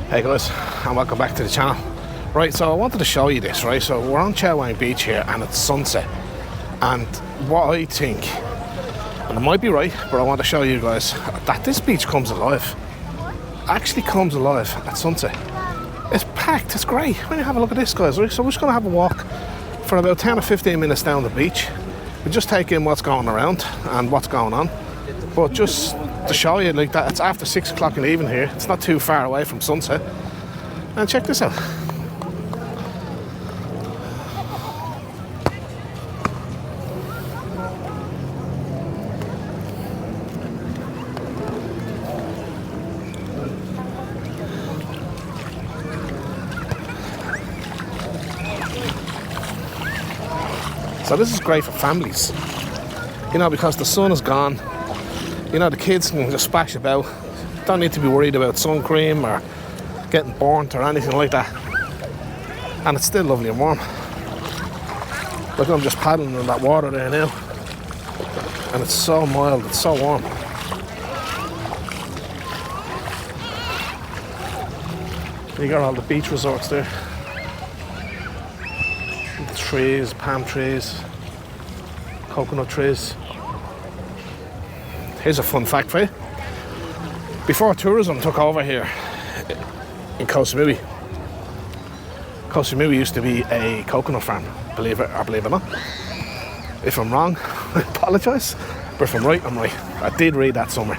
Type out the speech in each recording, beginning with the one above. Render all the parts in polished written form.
Hey guys, and welcome back to the channel. Right, so I wanted to show you this, right? So we're on Chaweng Beach here and it's sunset. And what I think, and I might be right, but I want to show you guys that this beach comes alive. Actually comes alive at sunset. It's packed, it's great. When you have a look at this, guys, right? So we're just going to have a walk for about 10 or 15 minutes down the beach. We just take in what's going around and what's going on. But just to show you like that, it's after 6 o'clock in the evening here. It's not too far away from sunset. And check this out. So this is great for families, you know, because the sun is gone. You know, the kids can just splash about. Don't need to be worried about sun cream or getting burnt or anything like that. And it's still lovely and warm. Look, I'm just paddling in that water there now. And it's so mild, it's so warm. You got all the beach resorts there. Trees, palm trees, coconut trees. Here's a fun fact for you. Before tourism took over here in Koh Samui, Koh Samui used to be a coconut farm, believe it or not. If I'm wrong, I apologise, but if I'm right, I'm right. I did read that somewhere.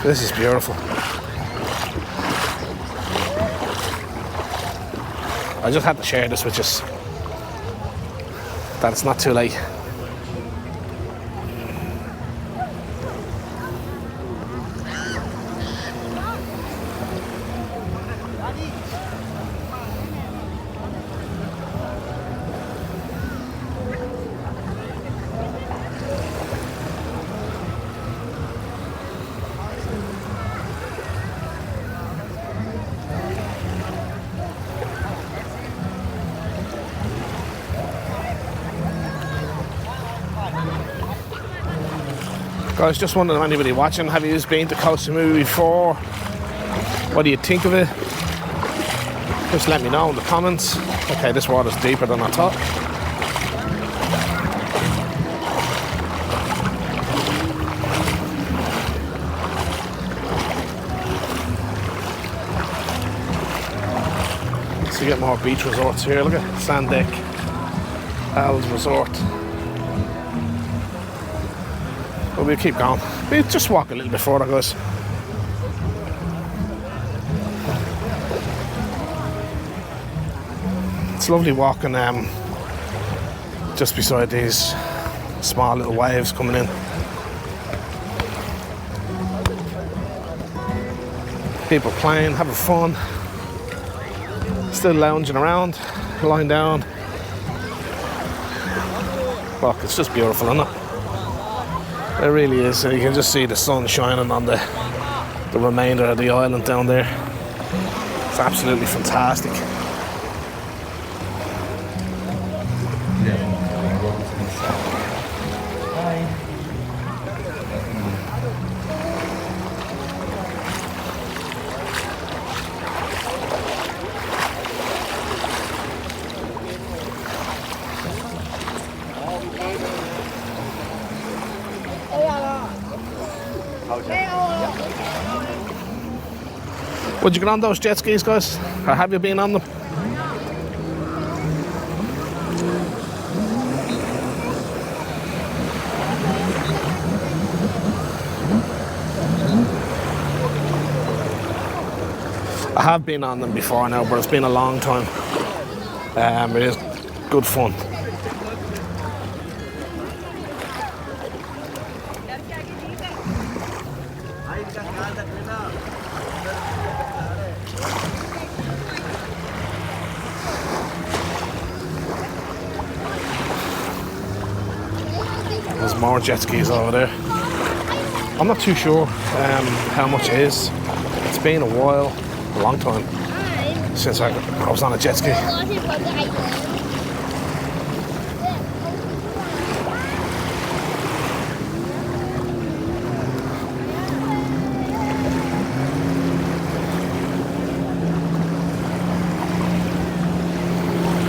This is beautiful. I just had to share this with you, that it's not too late. Guys, just wondering if anybody watching, have you been to Koh Samui before? What do you think of it? Just let me know in the comments. Okay, this water's deeper than I thought. So you get more beach resorts here. Look at Sand Deck, Al's Resort. But we'll keep going. We'll just walk a little bit further, guys. It's lovely walking just beside these small little waves coming in. People playing, having fun. Still lounging around, lying down. Look, it's just beautiful, isn't it? It really is. You can just see the sun shining on the remainder of the island down there. It's absolutely fantastic. Would you get on those jet skis, guys? Or have you been on them? I have been on them before now, but it's been a long time. It is good fun. There's more jet skis over there. I'm not too sure how much it is. It's been a while, a long time, since I was on a jet ski.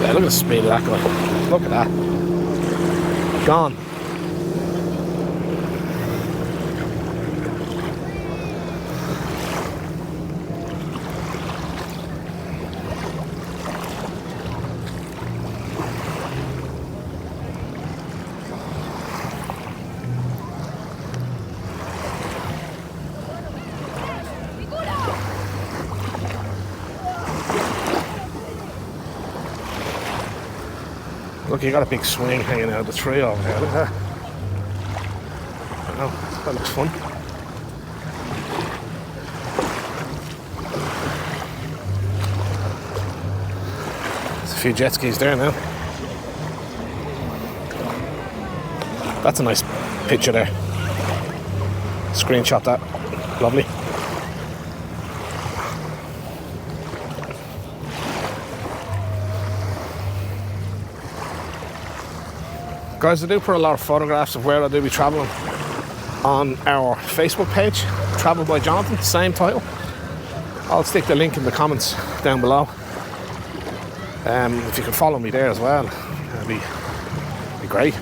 Yeah, look at the speed of that guy. Look at that. Gone. Look, you got a big swing hanging out of the tree over there. Look at that. I know, that looks fun. There's a few jet skis there now. That's a nice picture there. Screenshot that. Lovely. Guys, I do put a lot of photographs of where I do be travelling on our Facebook page, Travel by Jonathan, same title. I'll stick the link in the comments down below. If you can follow me there as well, that'd be great.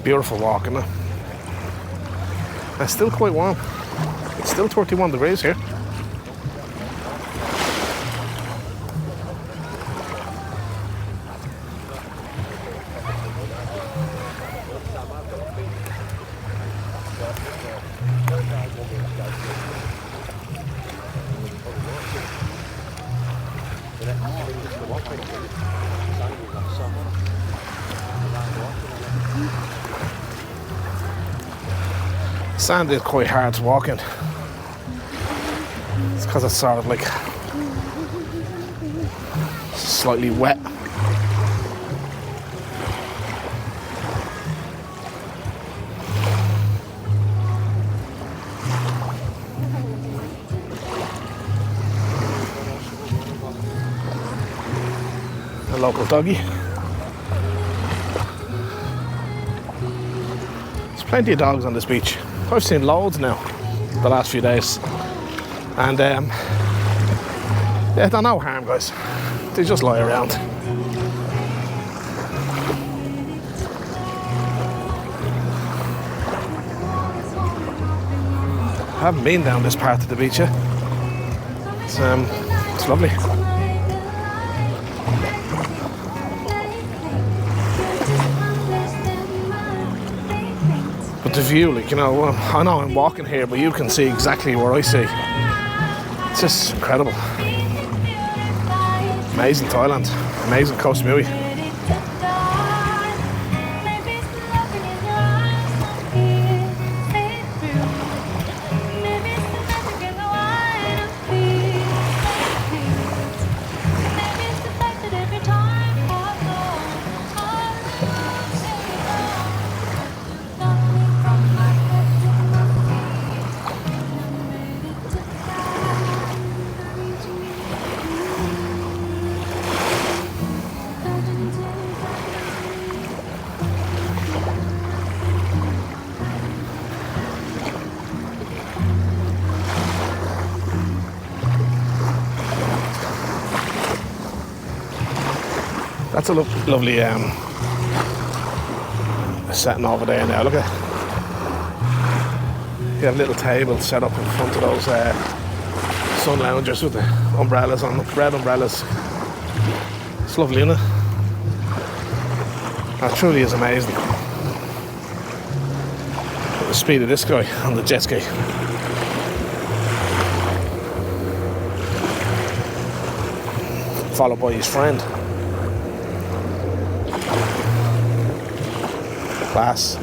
Beautiful walk, isn't it? It's still quite warm. It's still 31 degrees here. Sand is quite hard to walk in. It's because it's sort of like slightly wet. A local doggy. There's plenty of dogs on this beach. I've seen loads now the last few days, and yeah, they're no harm, guys. They just lie around. I haven't been down this part of the beach yet. It's lovely. But the view, like, you know, I know I'm walking here, but you can see exactly where I see. It's just incredible. Amazing Thailand. Amazing Koh Samui. That's a lovely setting over there now. Look at it. You have little tables set up in front of those sun loungers with the umbrellas on them, red umbrellas. It's lovely, isn't it? That truly is amazing. The speed of this guy on the jet ski. Followed by his friend. Class.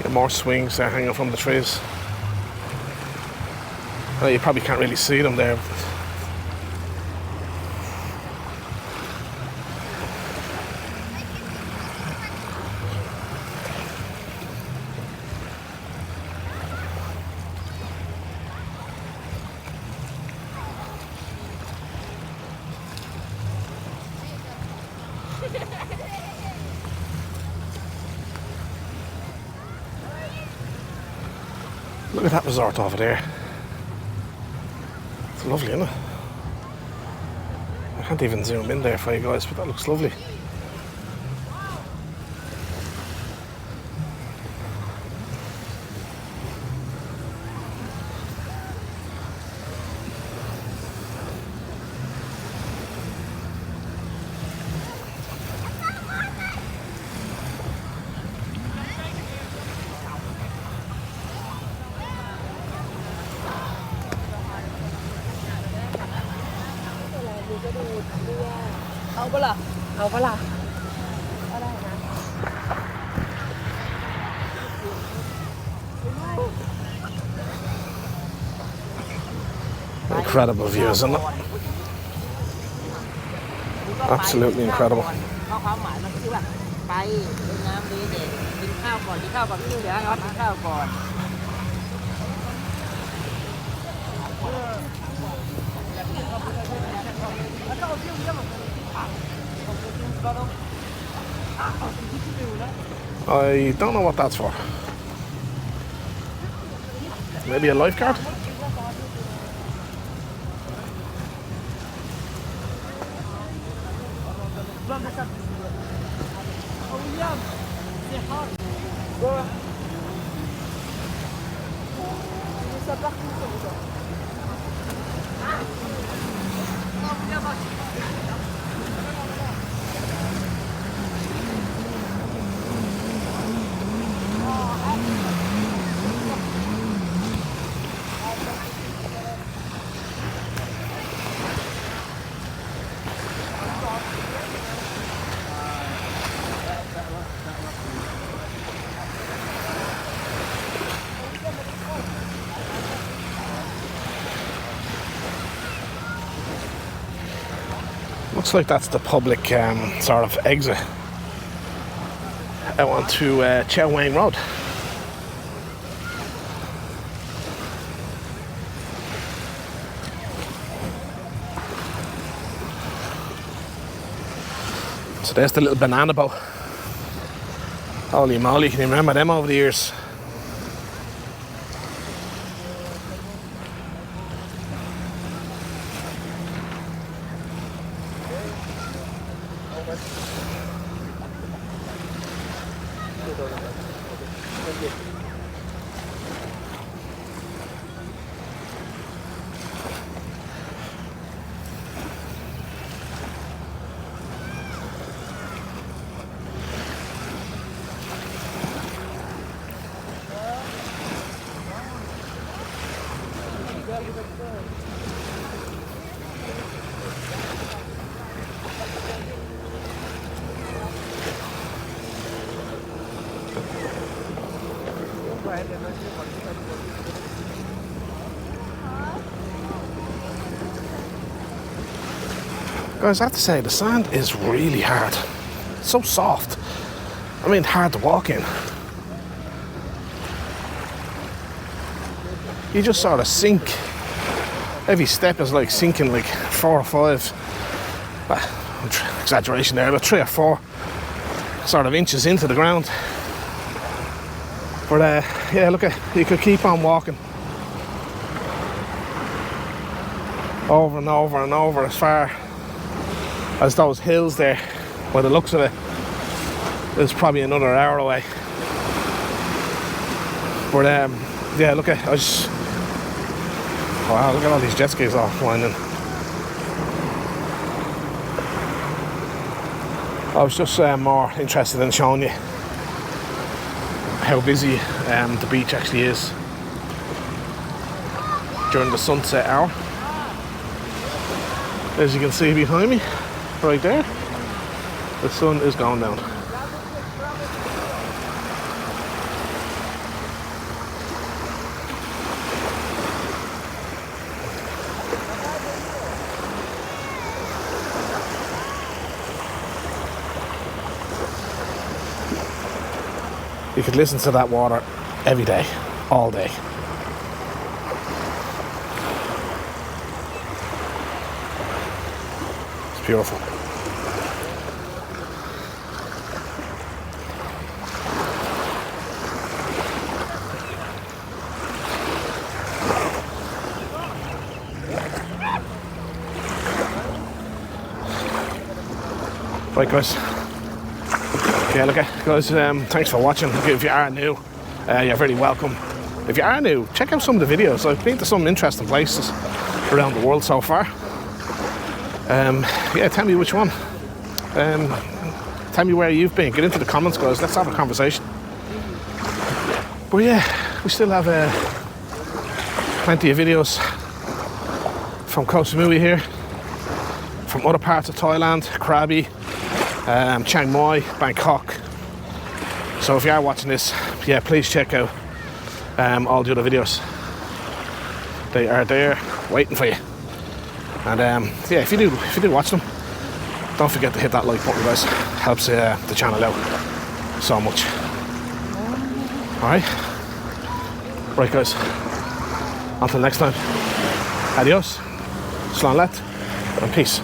Get more swings there hanging from the trees. Well, you probably can't really see them there. Look at that resort over there. It's lovely, isn't it? I can't even zoom in there for you guys, but that looks lovely. Incredible view, isn't it? Absolutely incredible. I don't know what that's for. Maybe a lifeguard? Looks like that's the public sort of exit out onto Chaweng Road. So there's the little banana boat. Holy moly, can you remember them over the years? Guys, I have to say, the sand is really hard. It's so soft. I mean, hard to walk in. You just sort of sink. Every step is like sinking like 4 or 5, well, exaggeration there, but 3 or 4 sort of inches into the ground. But yeah, look, you could keep on walking over and over and over as far as those hills there. By the looks of it, it's probably another hour away. But yeah, look at, wow, look at all these jet skis off winding. I was just more interested in showing you how busy the beach actually is during the sunset hour. As you can see behind me, right there, the sun is going down. You could listen to that water every day, all day. It's beautiful. Right guys, yeah, look guys, thanks for watching. If you are new, you're very welcome. If you are new, check out some of the videos. I've been to some interesting places around the world so far. Yeah, tell me which one. Tell me where you've been. Get into the comments guys, let's have a conversation. But yeah, we still have plenty of videos from Koh Samui here, from other parts of Thailand, Krabi, Chiang Mai, Bangkok. So if you are watching this, yeah, please check out all the other videos. They are there waiting for you. And yeah, if you do watch them, don't forget to hit that like button guys. Helps the channel out so much. Alright? Right guys, until next time, adios, slán let, and peace.